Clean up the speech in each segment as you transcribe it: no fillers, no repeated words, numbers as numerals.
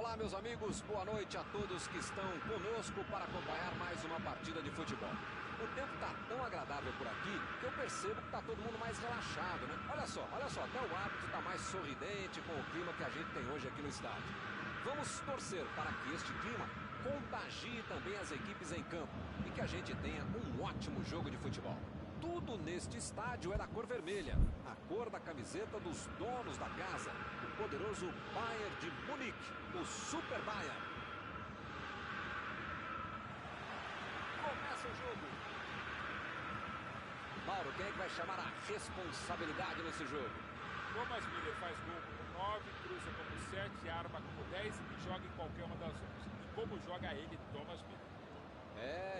Olá, meus amigos, boa noite a todos que estão conosco para acompanhar mais uma partida de futebol. O tempo está tão agradável por aqui que eu percebo que está todo mundo mais relaxado, né? Olha só, até o árbitro está mais sorridente com o clima que a gente tem hoje aqui no estádio. Vamos torcer para que este clima contagie também as equipes em campo e que a gente tenha um ótimo jogo de futebol. Tudo neste estádio é da cor vermelha, a cor da camiseta dos donos da casa, o poderoso Bayern de Munique, o Super Bayern. Começa o jogo. Mauro, quem é que vai chamar a responsabilidade nesse jogo? Thomas Miller faz gol como 9, cruza como 7, arma como 10 e joga em qualquer uma das 11. E como joga ele, Thomas Miller?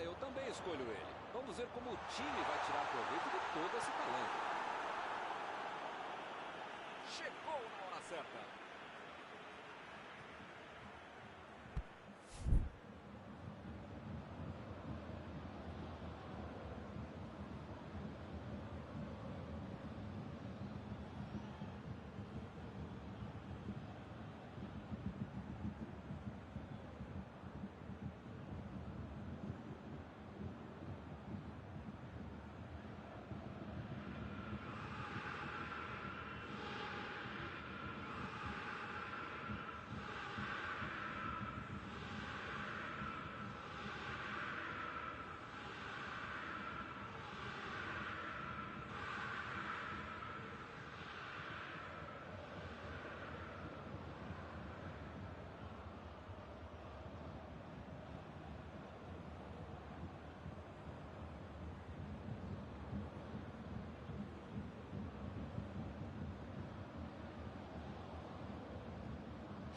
Eu também escolho ele. Vamos ver como o time vai tirar proveito de todo esse talento. Chegou na hora certa.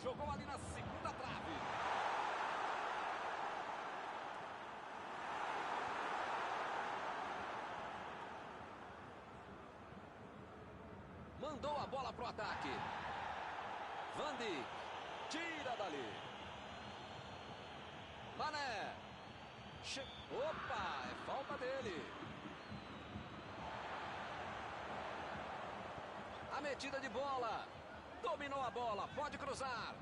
Jogou ali na segunda trave. Mandou a bola pro ataque. Van Dijk tira dali. Mané. Opa, é falta dele. A metida de bola. Dominou a bola, pode cruzar.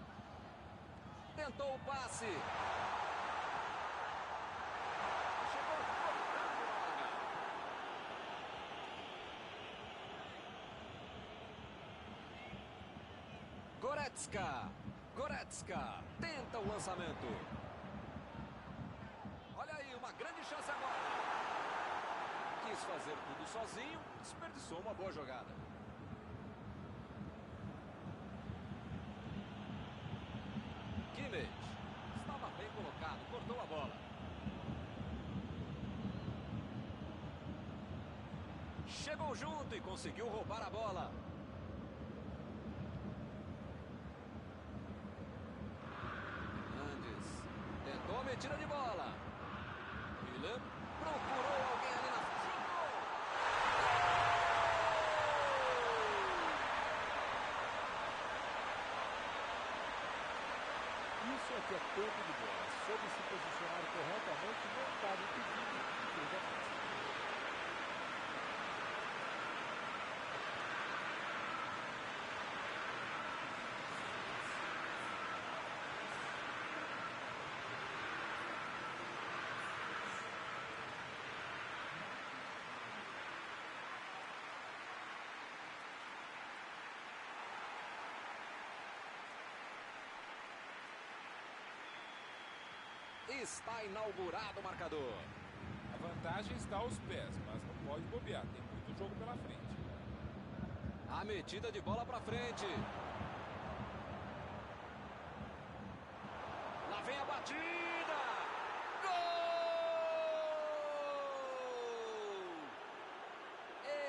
Tentou o passe. Chegou cortando a bola. Goretzka tenta o lançamento. Olha aí, uma grande chance agora. Quis fazer tudo sozinho, desperdiçou uma boa jogada. Kimmich estava bem colocado, cortou a bola. Chegou junto e conseguiu roubar a bola. Andes tentou a metida de bola. Miller procurou alguém ali na frente. Isso é que é campo de bola. Soube se posicionar corretamente, não estava impedido e fez a festa. Está inaugurado o marcador. A vantagem está aos pés, mas não pode bobear. Tem muito jogo pela frente. A metida de bola para frente. Lá vem a batida. Gol!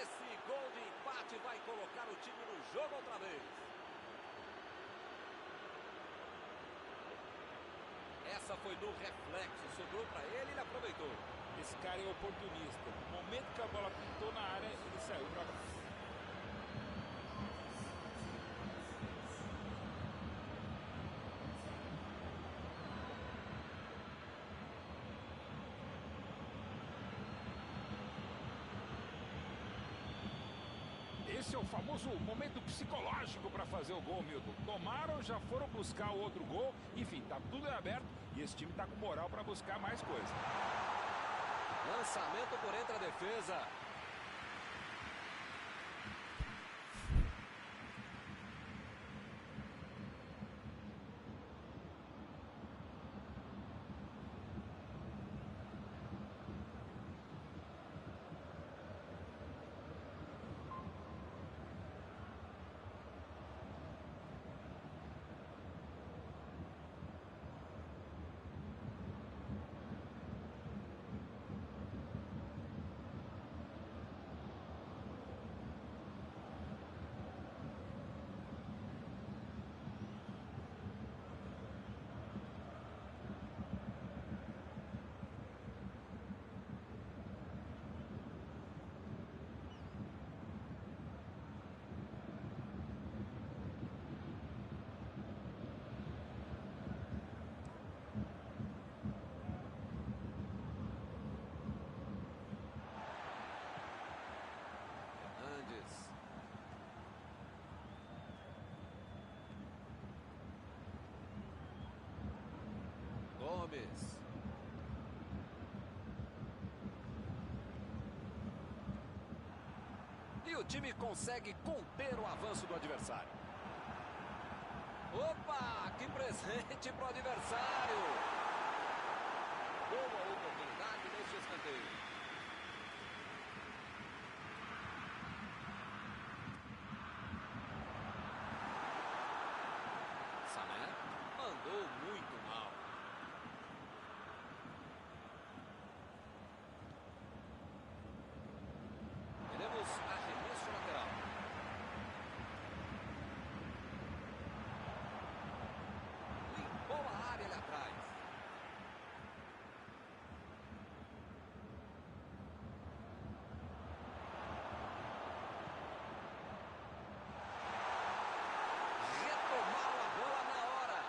Esse gol de empate vai colocar o time no jogo outra vez. Essa foi no reflexo, sobrou para ele e ele aproveitou. Esse cara é oportunista. No momento que a bola pintou na área, ele saiu para baixo. Esse é o famoso momento psicológico para fazer fazer o gol, Milton. Tomaram, já foram buscar o outro gol. Enfim, tá tudo em aberto e esse time tá com moral para buscar mais coisa. Lançamento por entre a defesa. Gomes. E o time consegue conter o avanço do adversário. Opa, que presente para o adversário. Boa oportunidade neste escanteio. Sané mandou muito mal. Teremos arremesso lateral. Limpou a área ali atrás. Retomaram a bola na hora.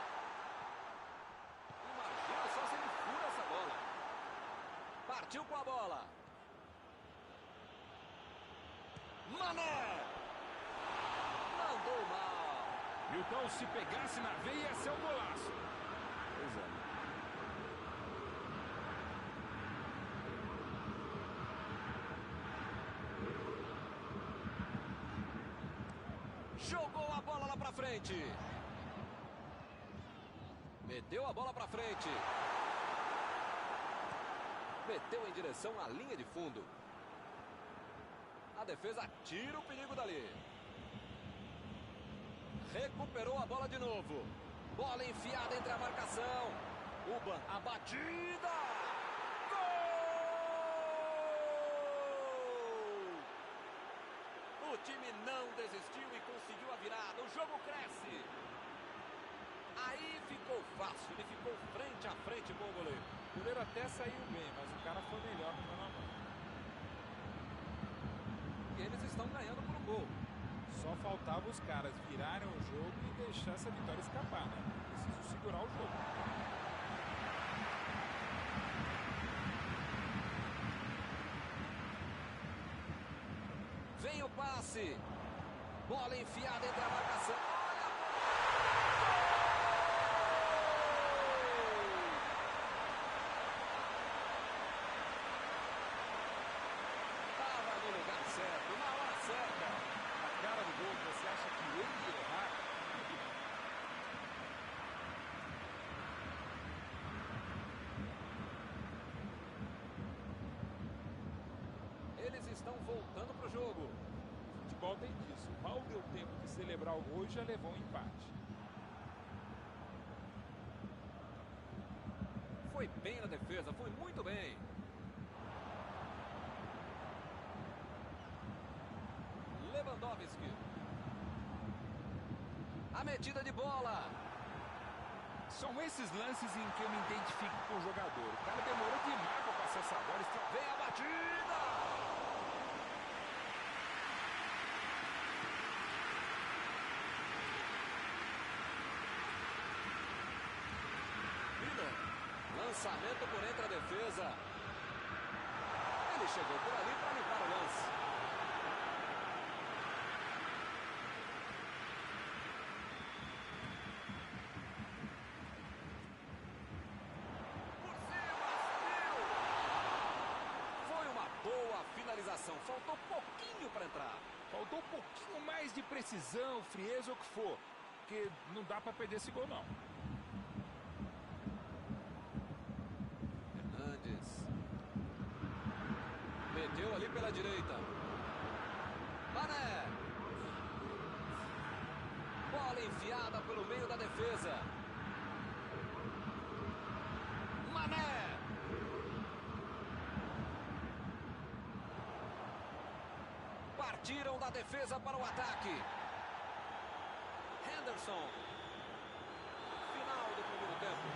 Imagina só se ele fura essa bola. Partiu com a bola. Mané! Mandou mal. Milton, se pegasse na veia, ia ser um golaço. Pois é. Jogou a bola lá pra frente. Meteu a bola pra frente. Meteu em direção à linha de fundo. A defesa tira o perigo dali. Recuperou a bola de novo. Bola enfiada entre a marcação. Uban, a batida. Gol! O time não desistiu e conseguiu a virada. O jogo cresce. Aí ficou fácil. Ele ficou frente a frente com o goleiro. O goleiro até saiu bem, mas o cara foi melhor no mano a mano. Eles estão ganhando por um gol. Só faltava os caras virarem o jogo e deixar essa vitória escapar, né? Preciso segurar o jogo. Vem o passe. Bola enfiada entre a marcação. Certo, na hora certa. A cara do gol, você acha que ele ia errar? Eles estão voltando para o jogo. O futebol tem disso. Mal deu tempo de celebrar o gol e já levou um empate. Foi bem na defesa, foi muito bem. Lewandowski. A metida de bola. São esses lances em que eu me identifico com o jogador. O cara demorou demais para passar essa bola. Vem a batida. Miller. Lançamento por entre a defesa. Ele chegou por ali para limpar o lance. para entrar. Faltou um pouquinho mais de precisão, frieza ou o que for. Porque não dá para perder esse gol, não. Hernandes. Meteu ali pela direita. Mané. Bola enfiada pelo meio da defesa. Mané. Partiram da defesa para o ataque. Henderson. Final do primeiro tempo.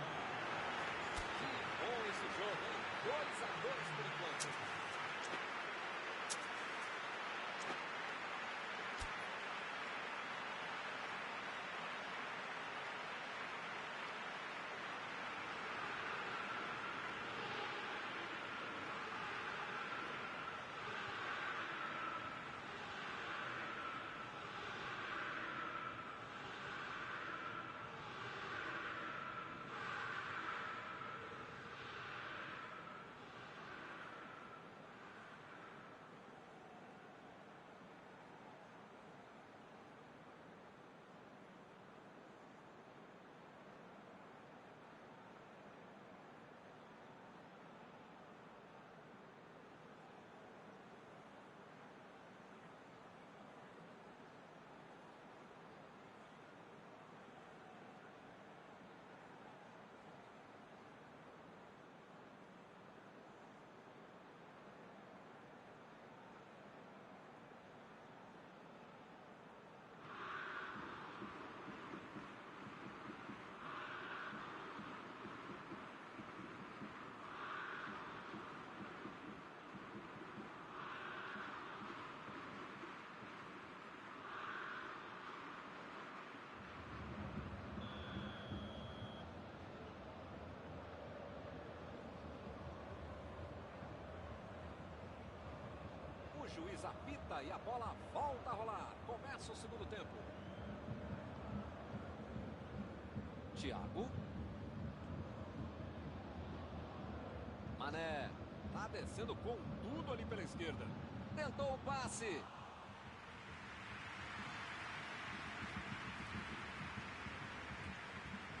Que bom esse jogo, hein? 2-2 por enquanto. O juiz apita e a bola volta a rolar. Começa o segundo tempo. Thiago. Mané. Tá descendo com tudo ali pela esquerda. Tentou o passe.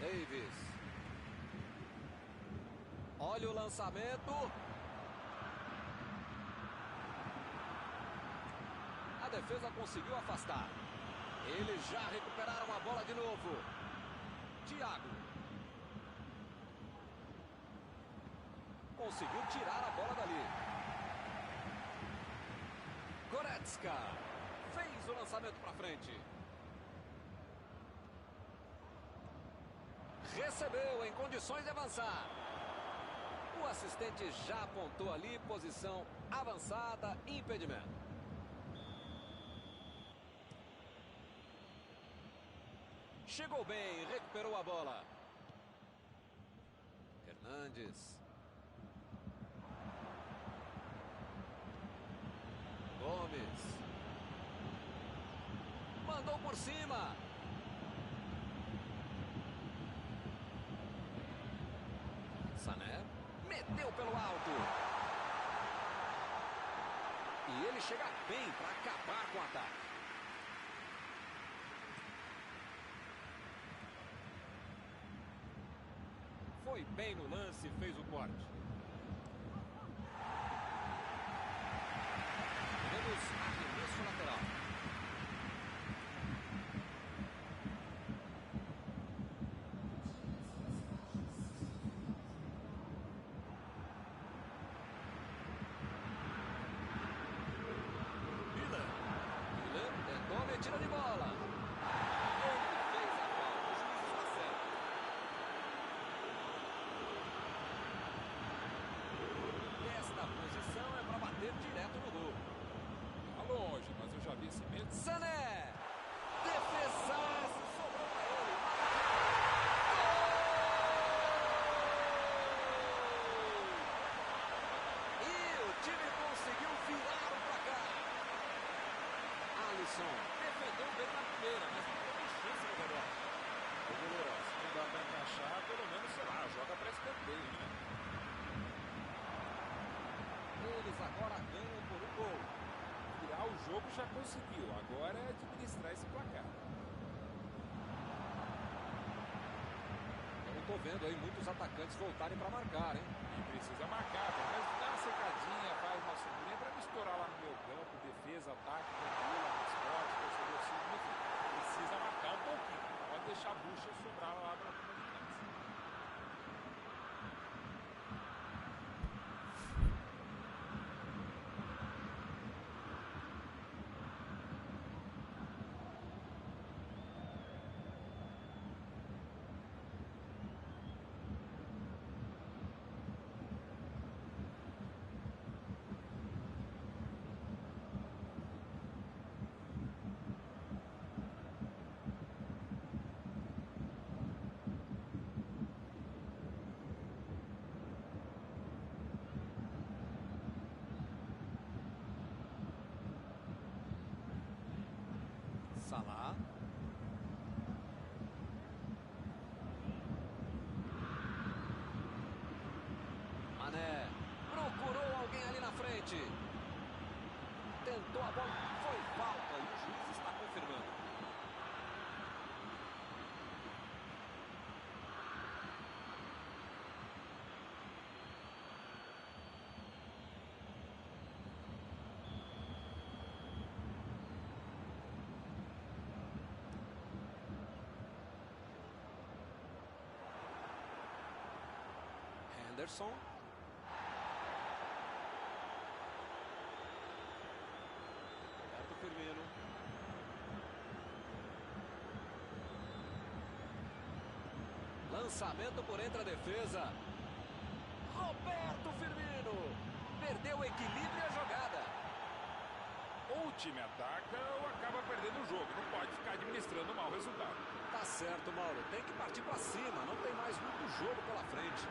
Davis. Olha o lançamento. A defesa conseguiu afastar. Eles já recuperaram a bola de novo. Thiago. Conseguiu tirar a bola dali. Goretzka. Fez o lançamento para frente. Recebeu em condições de avançar. O assistente já apontou ali, posição avançada, impedimento. Chegou bem, recuperou a bola. Hernandes. Gomes. Mandou por cima. Sané. Meteu pelo alto. E ele chega bem para acabar com o ataque. Foi bem no lance e fez o corte. Temos arremesso lateral. Miller tentou a metida de bola. Ele fez a falta. O juiz está certo. conseguiu, agora é administrar esse placar. Eu não tô vendo aí muitos atacantes voltarem para marcar, hein? E precisa marcar, mas dá uma secadinha, faz uma sombrinha para não estourar lá no meio campo, defesa, ataque, tranquila, mascote, torcedor civil, enfim. Precisa marcar um pouquinho, não pode deixar a bucha sobrar lá para a comunidade. Salah. Mané. Procurou alguém ali na frente. Tentou a bola. Foi falta e o juiz está confirmando. Henderson. Roberto Firmino. Lançamento por entre a defesa. Roberto Firmino. Perdeu o equilíbrio e a jogada. Ou o time ataca ou acaba perdendo o jogo. Não pode ficar administrando um mau resultado. Tá certo, Mauro. Tem que partir para cima. Não tem mais muito jogo pela frente.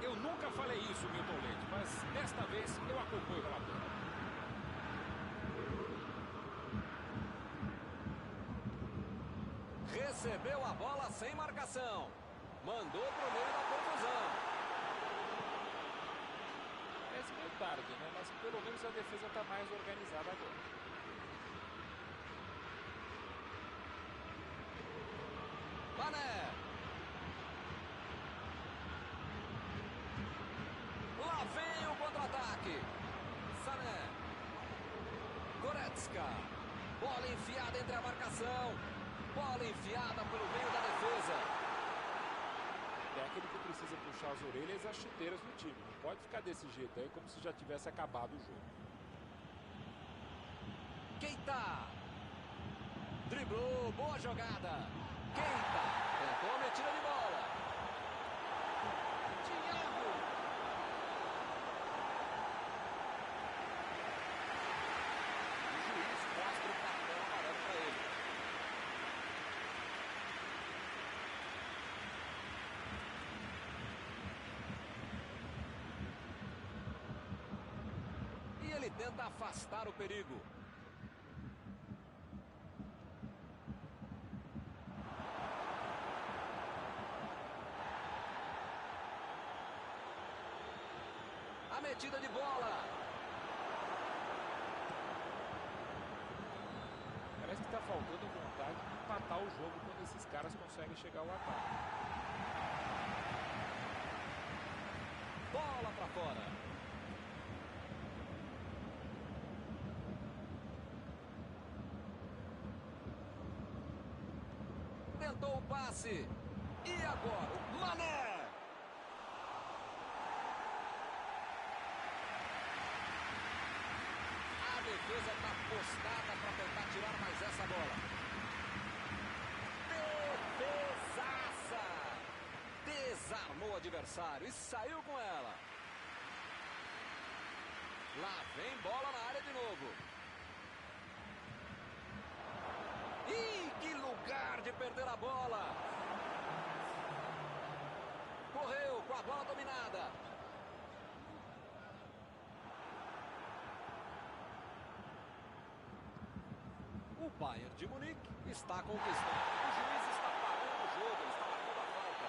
Eu nunca falei isso, Milton Leite, mas desta vez eu acompanho o relatório. Recebeu a bola sem marcação. Mandou pro meio da confusão. Parece meio tarde, né? Mas pelo menos a defesa está mais organizada agora. Mané. Lá vem o contra-ataque. Sané. Goretzka. Bola enfiada entre a marcação. Bola enfiada pelo meio da defesa. O técnico precisa puxar as orelhas e as chuteiras do time. Não pode ficar desse jeito aí como se já tivesse acabado o jogo. Keita. Driblou. Boa jogada. Keita. Tentou a metida de bola. Thiago. O juiz mostra o cartão amarelo para ele. E ele tenta afastar o perigo. A metida de bola. Parece que está faltando vontade de empatar o jogo quando esses caras conseguem chegar ao ataque. Bola para fora. Tentou o passe. E agora o Mané. A defesa está postada para tentar tirar mais essa bola. Defesaça. Desarmou o adversário e saiu com ela. Lá vem bola na área de novo. Ih, que lugar de perder a bola. Correu com a bola dominada. O Bayern de Munique está conquistando. O juiz está parando o jogo, ele está marcando a falta.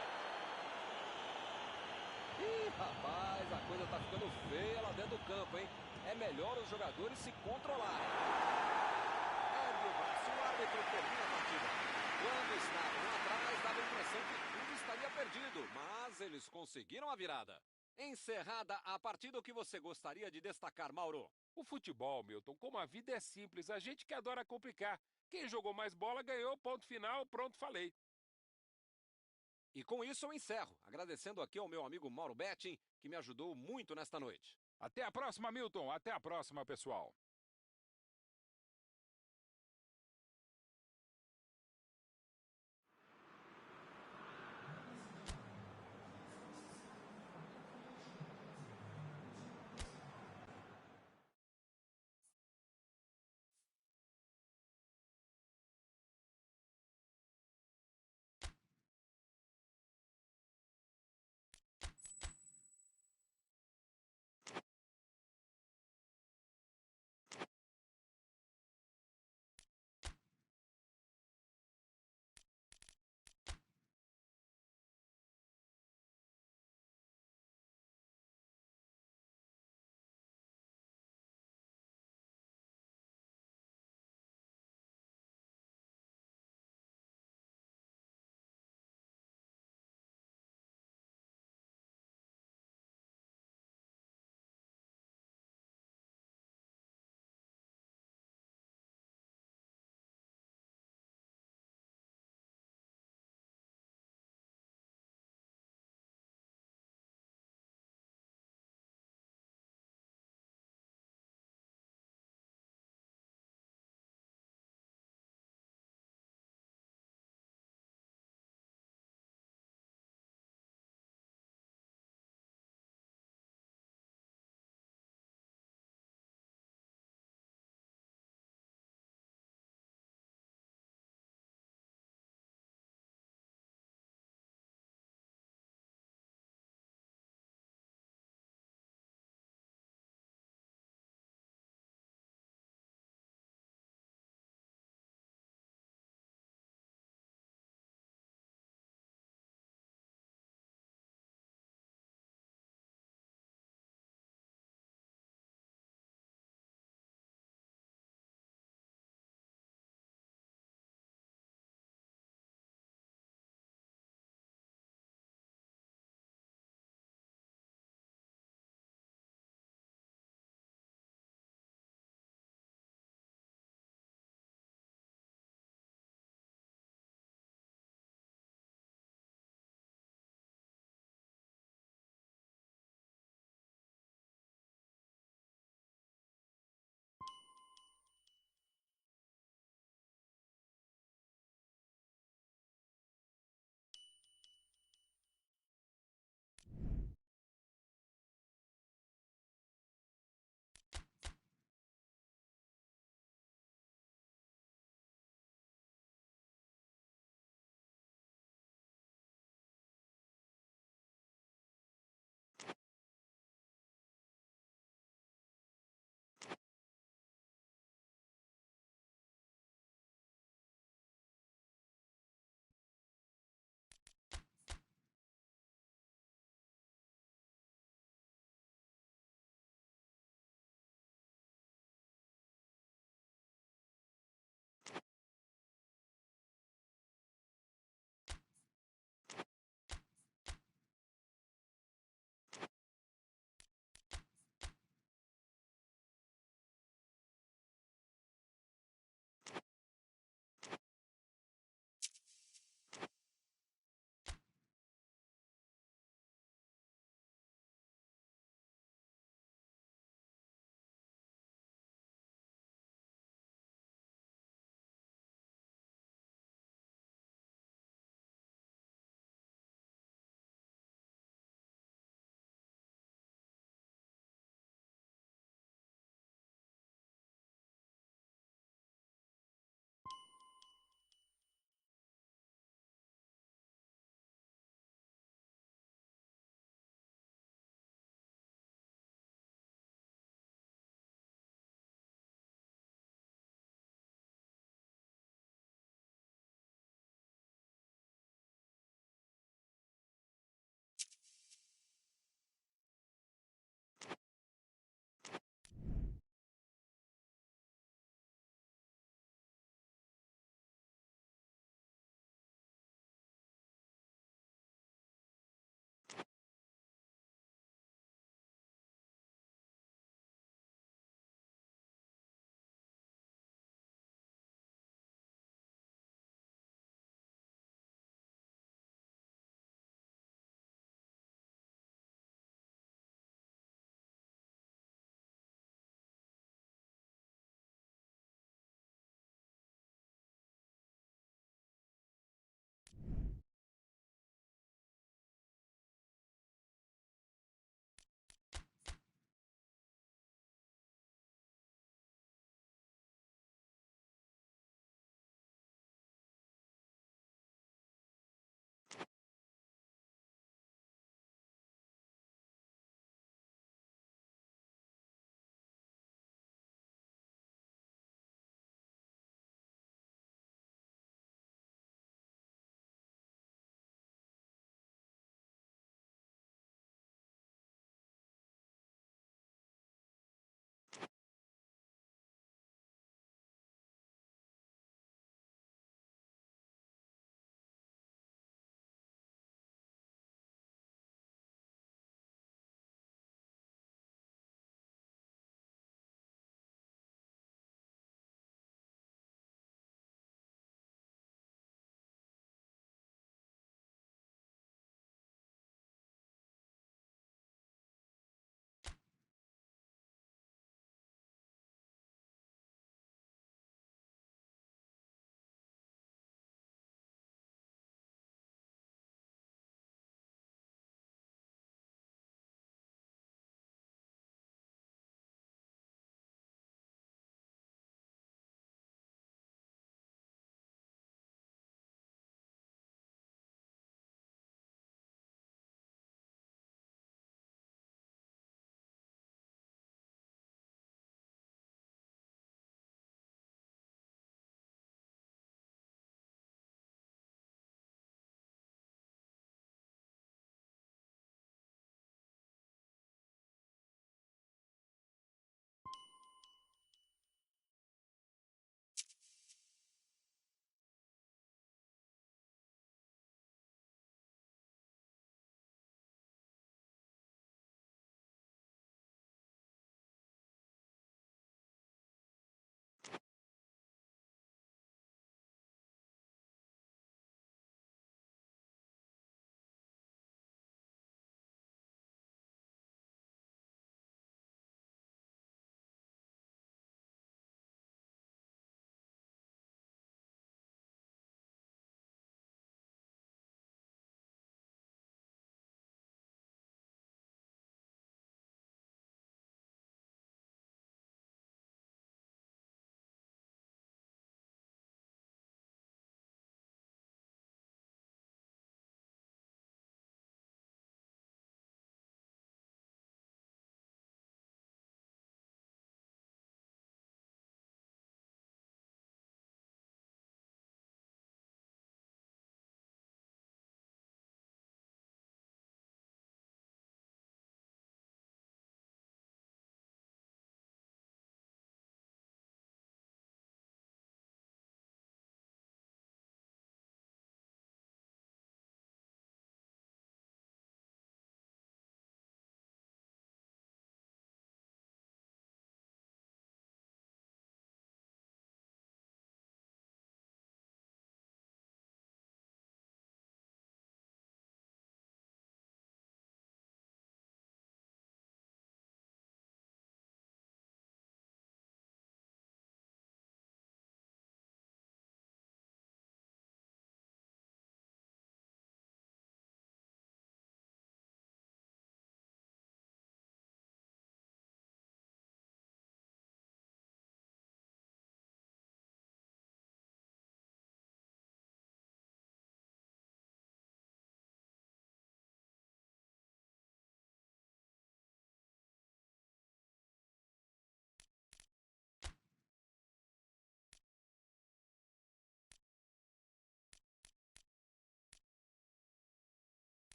Ih, rapaz, a coisa está ficando feia lá dentro do campo, hein? É melhor os jogadores se controlarem. o árbitro termina a partida. Quando estavam atrás, dava a impressão que tudo estaria perdido, mas eles conseguiram a virada. Encerrada a partida, o que você gostaria de destacar, Mauro? O futebol, Milton, como a vida é simples, a gente que adora complicar. Quem jogou mais bola ganhou, ponto final, pronto, falei. E com isso eu encerro, agradecendo aqui ao meu amigo Mauro Betting, que me ajudou muito nesta noite. Até a próxima, Milton. Até a próxima, pessoal.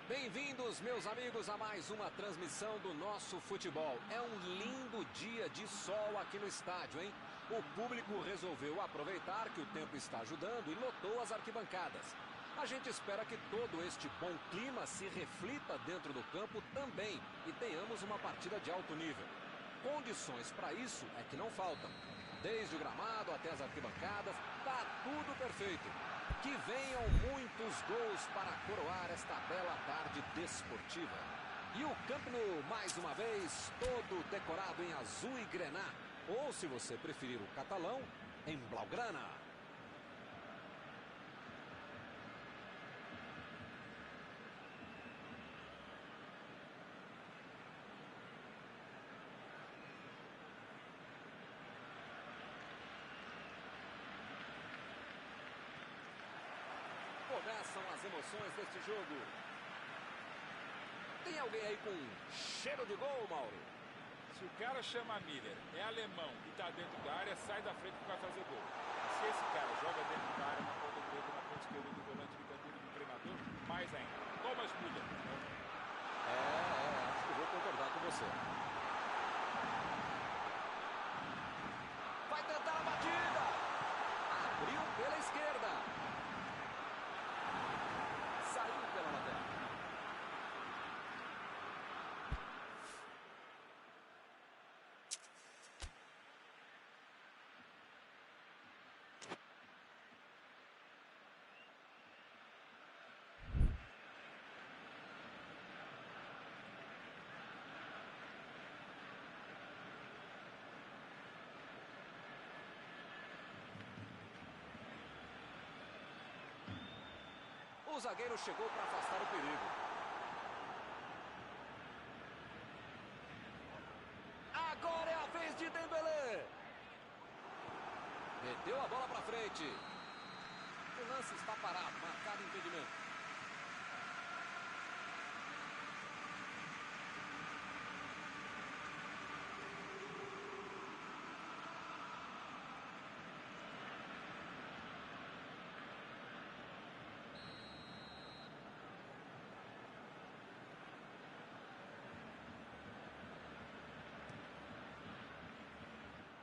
Bem-vindos, meus amigos, a mais uma transmissão do nosso futebol. É um lindo dia de sol aqui no estádio, hein? O público resolveu aproveitar que o tempo está ajudando e lotou as arquibancadas. A gente espera que todo este bom clima se reflita dentro do campo também e tenhamos uma partida de alto nível. Condições para isso é que não faltam. Desde o gramado até as arquibancadas, tá tudo perfeito. Que venham muitos gols para coroar esta bela tarde desportiva. E o Camp Nou, mais uma vez, todo decorado em azul e grená. Ou, se você preferir o catalão, em blaugrana. Começam as emoções deste jogo. Tem alguém aí com cheiro de gol, Mauro? Se o cara chama Miller, é alemão e tá dentro da área, sai da frente que vai fazer gol. E se esse cara joga dentro da área, na ponta direita, na ponta esquerda do volante de canteiro do treinador, mais ainda. Thomas Müller. Acho que vou concordar com você. Vai tentar a batida. Abriu pela esquerda. Saiu pela lateral. O zagueiro chegou para afastar o perigo. Agora é a vez de Dembélé. Meteu a bola para frente. O lance está parado, marcado impedimento.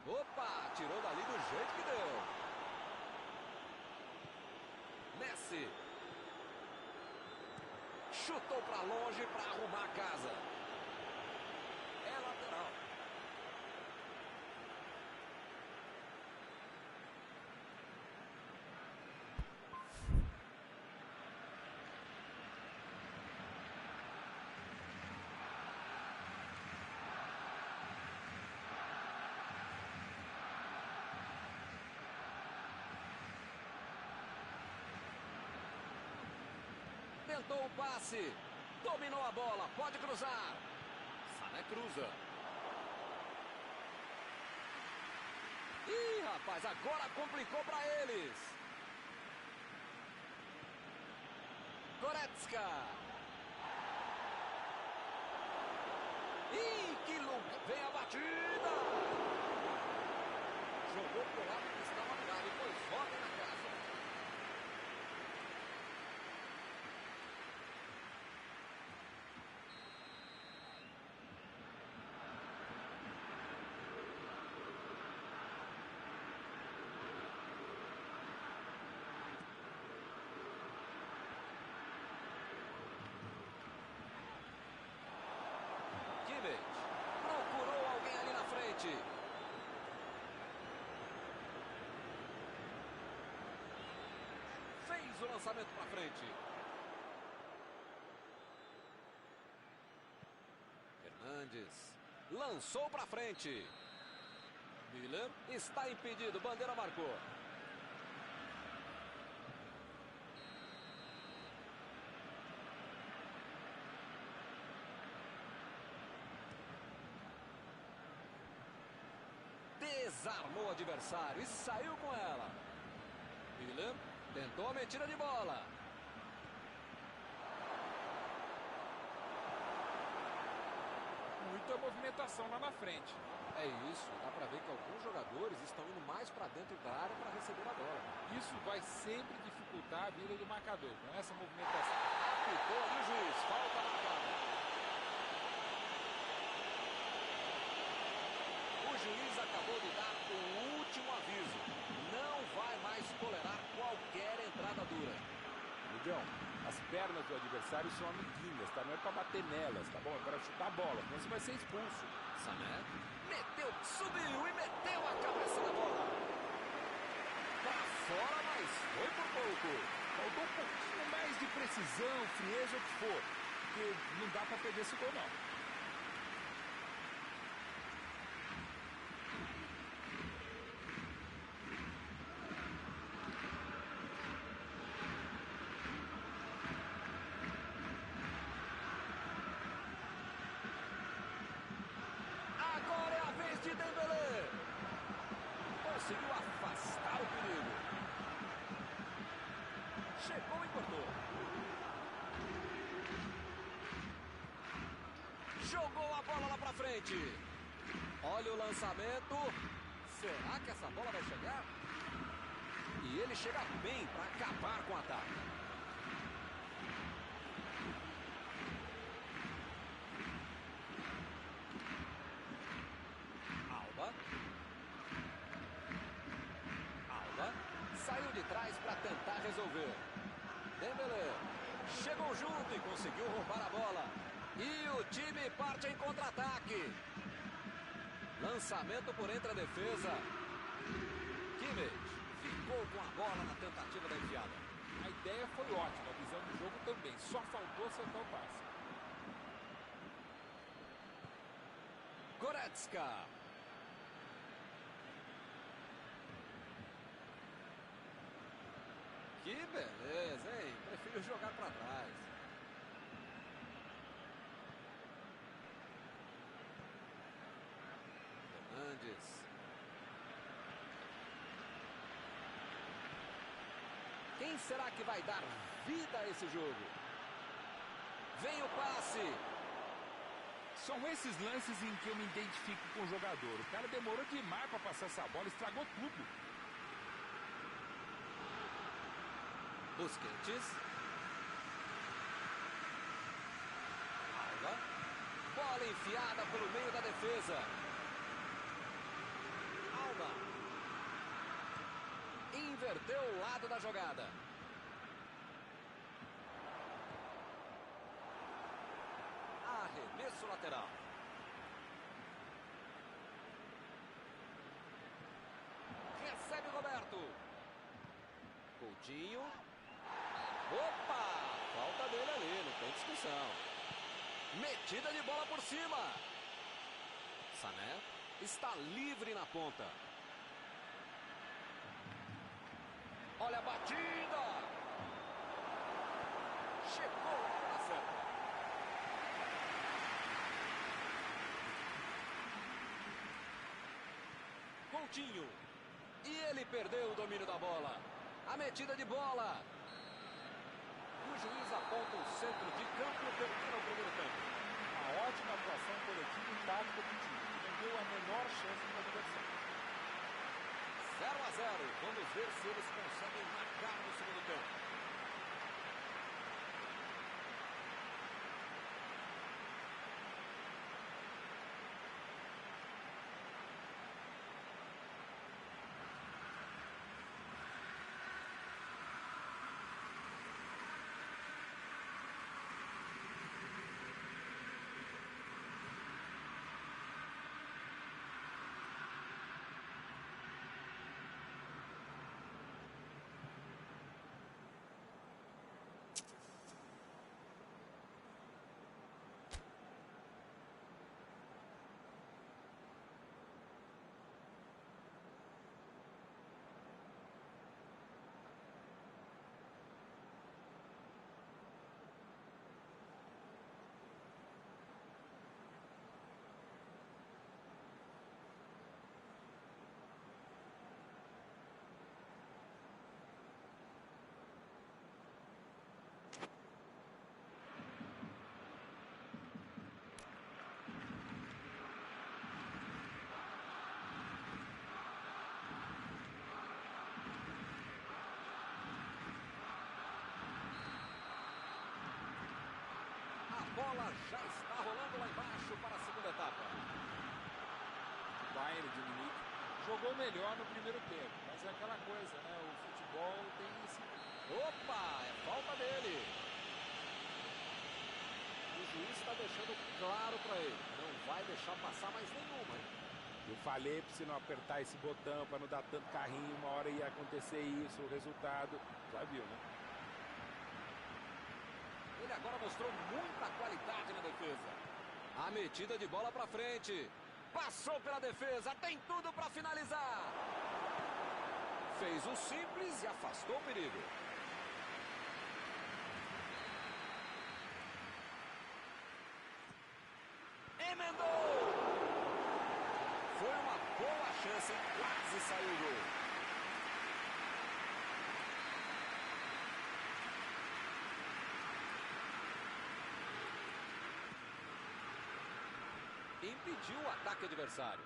Opa, tirou dali do jeito que deu. Messi. Chutou para longe para arrumar a casa. É lateral. Tentou o passe. Dominou a bola. Pode cruzar. Sané cruza. Ih, rapaz, agora complicou para eles. Goretzka. Ih, que lugar. Vem a batida. Jogou pro lado que estava virado e foi volta na casa. Procurou alguém ali na frente. Fez o lançamento para frente. Fernandes lançou para frente. Miller está impedido. Bandeira marcou. Desarmou o adversário e saiu com ela. Miller tentou a metida de bola. Muito muita movimentação lá na frente. É isso, dá pra ver que alguns jogadores estão indo mais pra dentro da área para receber a bola. Isso vai sempre dificultar a vida do marcador, com essa movimentação. Apitou ali o juiz, falta marcada. O juiz acabou de dar o último aviso. Não vai mais tolerar qualquer entrada dura. Miguel, as pernas do adversário são amiguinhas, tá? Não é pra bater nelas, tá bom? É pra chutar a bola, senão você vai ser expulso. Sané meteu, subiu e meteu a cabeça na bola. Pra fora, mas foi por pouco. Faltou um pouquinho mais de precisão, frieza, o que for. Porque não dá pra perder esse gol, não. Agora é a vez de Dembélé. Conseguiu afastar o perigo. Chegou e cortou. Jogou a bola lá pra frente. Olha o lançamento. Será que essa bola vai chegar? E ele chega bem para acabar com o ataque. Alba saiu de trás para tentar resolver. Dembélé chegou junto e conseguiu roubar a bola. E o time parte em contra-ataque. Lançamento por entre a defesa. Kimmich ficou com a bola na tentativa da enfiada. A ideia foi ótima, a visão do jogo também. Só faltou acertar o passe. Goretzka. Que beleza, hein? Prefiro jogar para trás. Fernandes. Quem será que vai dar vida a esse jogo? Vem o passe. São esses lances em que eu me identifico com o jogador. O cara demorou demais para passar essa bola, estragou tudo. Busquets. Alba. Bola enfiada pelo meio da defesa. Alba. Inverteu o lado da jogada. Arremesso lateral. Recebe Roberto. Coutinho. Opa! Falta dele ali, não tem discussão. Metida de bola por cima. Sané está livre na ponta. Olha a batida. Chegou na hora certa. Coutinho. E ele perdeu o domínio da bola. A metida de bola. O juiz aponta o centro de campo e termina o primeiro tempo. Uma ótima atuação coletiva e tática do time, que não deu a menor chance para o adversário. 0-0. Vamos ver se eles conseguem marcar no segundo tempo. bola já está rolando lá embaixo para a segunda etapa. O Bayern de Munique jogou melhor no primeiro tempo, mas é aquela coisa, né? O futebol tem esse... Opa, é falta dele. O juiz está deixando claro para ele. Não vai deixar passar mais nenhuma, hein? Eu falei para você não apertar esse botão, para não dar tanto carrinho, uma hora ia acontecer isso, o resultado, já viu, né? Ele agora mostrou muita qualidade na defesa. A metida de bola para frente. Passou pela defesa, tem tudo para finalizar. Fez o simples e afastou o perigo. Emendou! Foi uma boa chance, quase saiu o gol. Impediu o ataque adversário.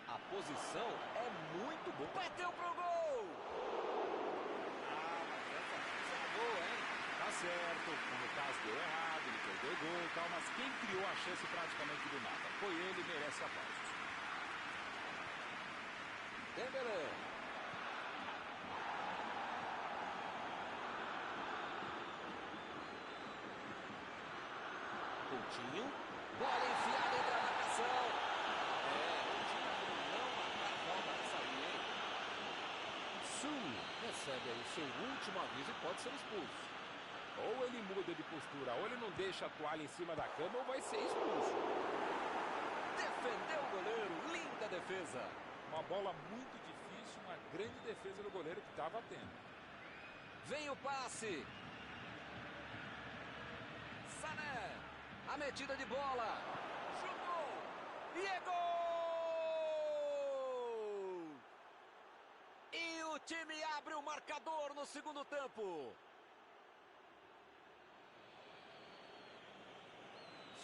A posição é muito boa. Bateu pro gol! Mas essa chance era boa, hein? Tá certo, no caso deu errado, ele perdeu o gol e tal, mas quem criou a chance praticamente do nada? Foi ele, merece aplausos. Dembélé. Coutinho. Bola enfiada entre a marcação. O time não marcar falta nessa linha, hein? Sul recebe aí seu último aviso e pode ser expulso. Ou ele muda de postura, ou ele não deixa a toalha em cima da cama, ou vai ser expulso. Defendeu o goleiro, linda defesa. Uma bola muito difícil, uma grande defesa do goleiro que estava atento. Vem o passe. Sané. A metida de bola. Chutou. E é gol! E o time abre o marcador no segundo tempo.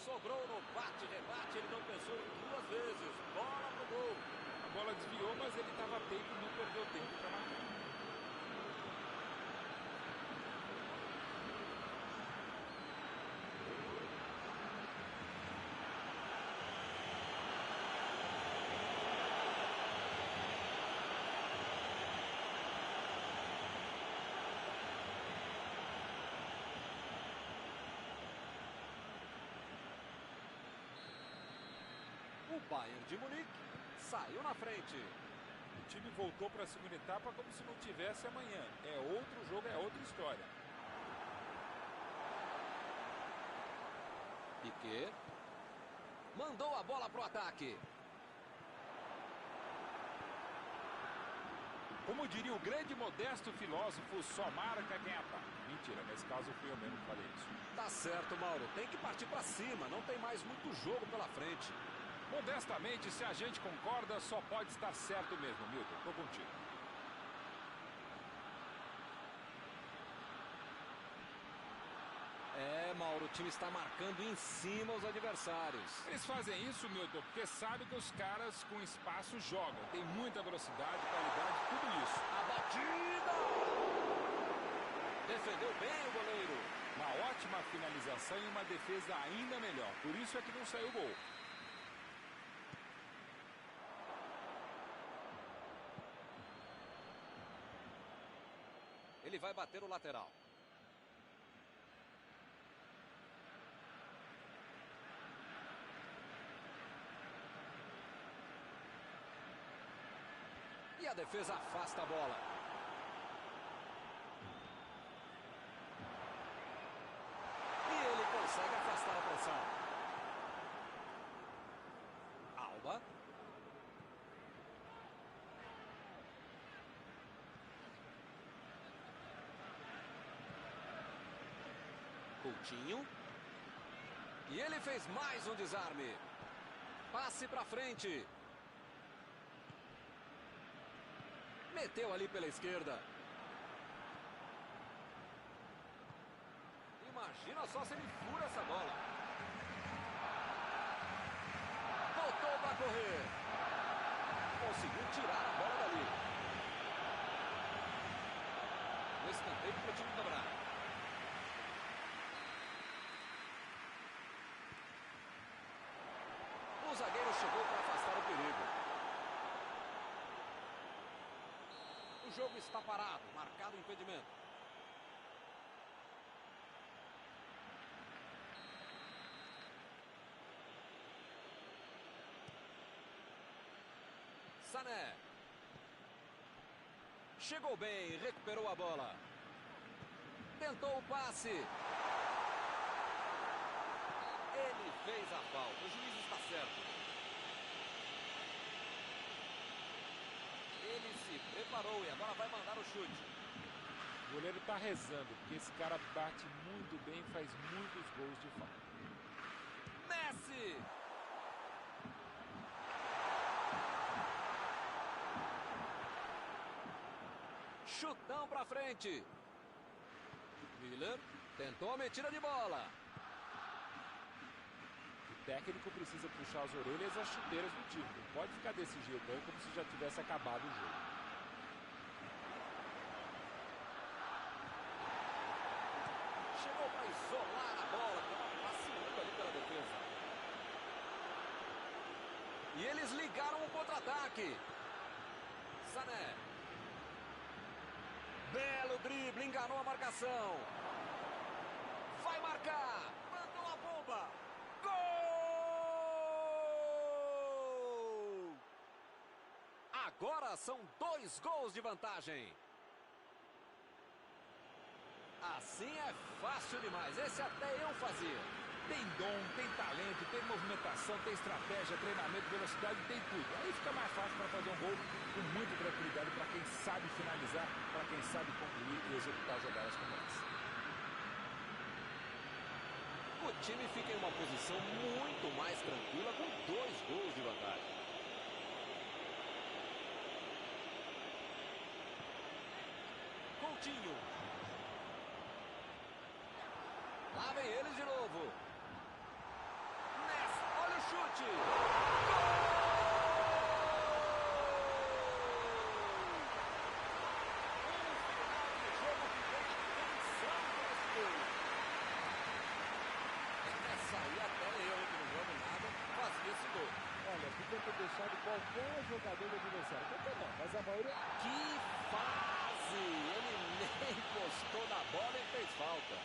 Sobrou no bate-rebate, ele não pensou duas vezes. Bola pro gol. A bola desviou, mas ele estava atento e não perdeu tempo para marcar. O Bayern de Munique saiu na frente. O time voltou para a segunda etapa como se não tivesse amanhã. É outro jogo, é outra história. Piquet mandou a bola pro ataque. Como diria o grande modesto filósofo, só marca quem ataca. Mentira, nesse caso fui eu mesmo que falei isso. Tá certo, Mauro. Tem que partir pra cima. Não tem mais muito jogo pela frente. Modestamente, se a gente concorda, só pode estar certo mesmo, Milton. Tô contigo. Mauro, o time está marcando em cima os adversários. Eles fazem isso, Milton, porque sabem que os caras com espaço jogam. Tem muita velocidade, qualidade, tudo isso. A batida! Defendeu bem o goleiro. Uma ótima finalização e uma defesa ainda melhor. Por isso é que não saiu o gol. Ele vai bater o lateral. E a defesa afasta a bola. E ele consegue afastar a pressão. Alba. Coutinho. E ele fez mais um desarme. Passe pra frente. Meteu ali pela esquerda. Imagina só se ele fura essa bola. Voltou para correr. Conseguiu tirar a bola dali. escanteio para o time cobrar. O zagueiro chegou para afastar o perigo. O jogo está parado, marcado o impedimento. Sané. Chegou bem, recuperou a bola. Tentou o passe. Ele fez a falta, o juiz está certo. Ele se preparou e agora vai mandar o chute. O goleiro está rezando, porque esse cara bate muito bem e faz muitos gols de falta. Messi! Chutão pra frente. Miller tentou a metida de bola. O técnico precisa puxar as orelhas e as chuteiras do time. Não pode ficar desse jeito aí como se já tivesse acabado o jogo. Chegou para isolar a bola, estava passeando ali pela defesa. E eles ligaram o contra-ataque. Sané. Belo drible, enganou a marcação. Vai marcar. Mandou a bomba. Gol! Agora são 2 gols de vantagem. Assim é fácil demais. Esse até eu fazia. Tem dom, tem talento, tem movimentação, tem estratégia, treinamento, velocidade, tem tudo. Aí fica mais fácil para fazer um gol com muita tranquilidade para quem sabe finalizar, para quem sabe concluir e executar jogadas como essa. O time fica em uma posição muito mais tranquila com 2 gols de vantagem. Coutinho. Lá vem eles de novo. Messi, olha o chute. Gol! Um final de jogo que deixa tensão para esse gol. Essa aí até eu, que não jogo nada, fazia esse gol. Olha, podia ter deixado qualquer jogador do adversário. Qualquer não, mas a maioria... Que fase! Ele nem encostou na bola e fez falta.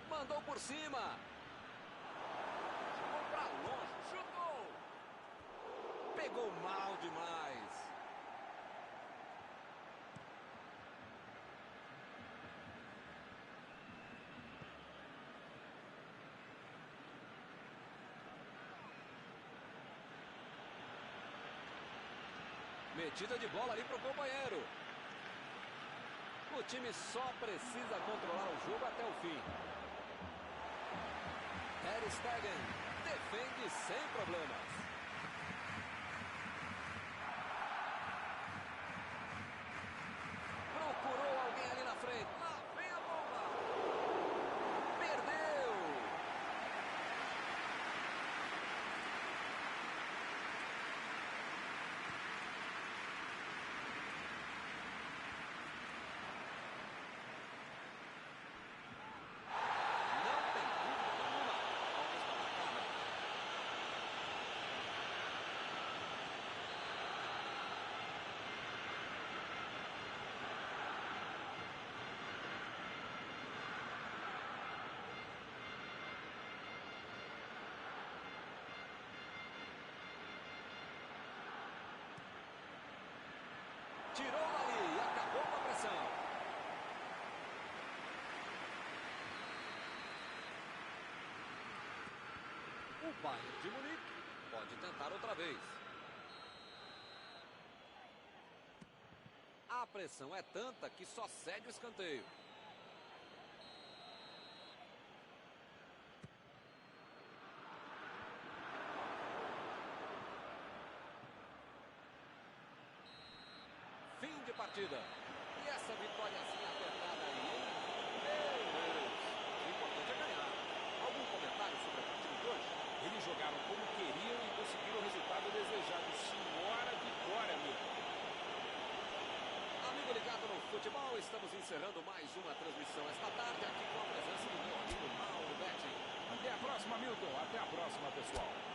Mandou por cima. Jogou pra longe. Chutou. Pegou mal demais. Metida de bola ali pro companheiro. O time só precisa controlar o jogo até o fim. Ter Stegen defende sem problemas. Procurou alguém ali na frente. Lá vem a bomba. Perdeu. Não tem dúvida nenhuma. Vamos para a câmera. Tirou dali e acabou com a pressão. O Bayern de Munique pode tentar outra vez. A pressão é tanta que só cede o escanteio. Fim de partida. E essa vitóriazinha apertada aí, hein? Meu Deus! O importante é ganhar. Algum comentário sobre a partida de hoje? Eles jogaram como queriam e conseguiram o resultado desejado. Senhora vitória, amigo. Amigo ligado no futebol, estamos encerrando mais uma transmissão esta tarde aqui com a presença do meu amigo Mauro Betti. Até a próxima, Milton. Até a próxima, pessoal.